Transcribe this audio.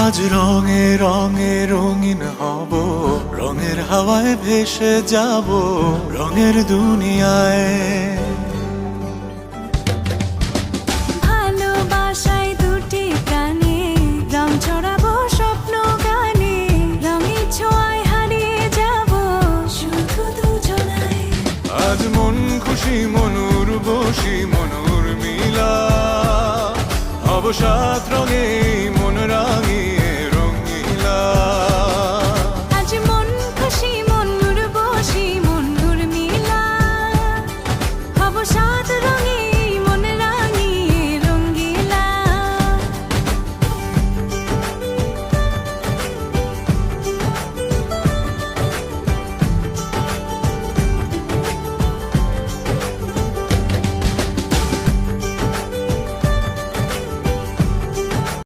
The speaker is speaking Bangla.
আজ রঙে রঙে রঙিন হব, রঙের হাওয়ায় ভেসে যাব রঙের দুনিয়ায়। ভালোবাসায় দুটি প্রাণে রং ছড়াবো স্বপ্ন গানে, রঙের ছোঁয়ায় হারিয়ে যাব শুধু দুজনায়। আজ মন খুশি মনুর বসি মনুর মিলা, হব সাত রঙে মন রাঙিয়ে রঙিলা। আজ মন খুশি মনুর বসি মনুর মিলা, হব সাত